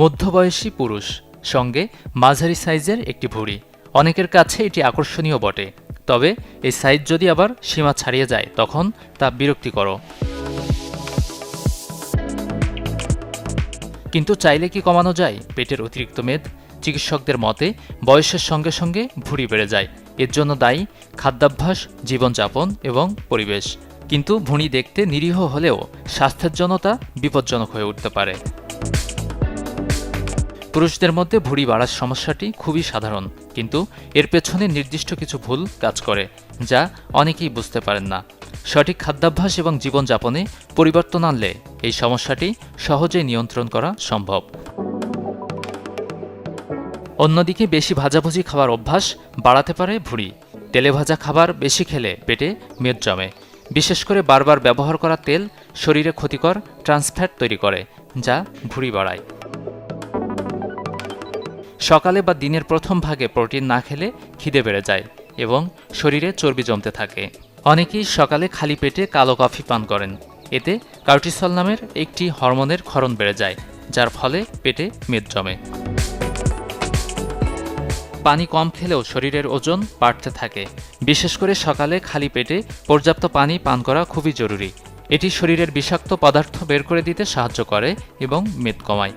মধ্যবয়সী পুরুষ, সঙ্গে মাঝারি সাইজের একটি ভুঁড়ি। অনেকের কাছে এটি আকর্ষণীয় বটে, তবে এই সাইজ যদি আবার সীমা ছাড়িয়ে যায় তখন তা বিরক্তিকর। কিন্তু চাইলে কি কমানো যায় পেটের অতিরিক্ত মেদ? চিকিৎসকদের মতে বয়সের সঙ্গে সঙ্গে ভুঁড়ি বেড়ে যায়। এর জন্য দায়ী খাদ্যাভ্যাস, জীবনযাপন এবং পরিবেশ। কিন্তু ভুঁড়ি দেখতে নিরীহ হলেও স্বাস্থ্যের জন্য তা বিপজ্জনক হয়ে উঠতে পারে। পুরুষদের মধ্যে ভুঁড়ি বাড়ার সমস্যাটি খুবই সাধারণ, কিন্তু এর পেছনে নির্দিষ্ট কিছু ভুল কাজ করে, যা অনেকেই বুঝতে পারেন না। সঠিক খাদ্যাভ্যাস এবং জীবনযাপনে পরিবর্তন আনলে এই সমস্যাটি সহজেই নিয়ন্ত্রণ করা সম্ভব। অন্যদিকে বেশি ভাজাভুজি খাওয়ার অভ্যাস বাড়াতে পারে ভুঁড়ি। তেলে ভাজা খাবার বেশি খেলে পেটে মেদ জমে। বিশেষ করে বারবার ব্যবহার করা তেল শরীরে ক্ষতিকর ট্রান্সফ্যাট তৈরি করে, যা ভুঁড়ি বাড়ায়। সকালে বা দিনের প্রথম ভাগে প্রোটিন না খেলে খিদে বেড়ে যায় এবং শরীরে চর্বি জমতে থাকে। অনেকেই সকালে খালি পেটে কালো কফি পান করেন। এতে কর্টিসল নামের একটি হরমোনের ক্ষরণ বেড়ে যায়, যার ফলে পেটে মেদ জমে। পানি কম খেলেও শরীরের ওজন বাড়তে থাকে। বিশেষ করে সকালে খালি পেটে পর্যাপ্ত পানি পান করা খুবই জরুরি। এটি শরীরের বিষাক্ত পদার্থ বের করে দিতে সাহায্য করে এবং মেদ কমায়।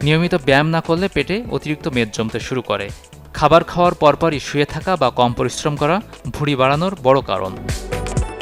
নিয়মিত ব্যায়াম না করলে পেটে অতিরিক্ত মেদ জমতে শুরু করে। খাবার খাওয়ার পরপরই শুয়ে থাকা বা কম পরিশ্রম করা ভুঁড়ি বাড়ানোর বড় কারণ।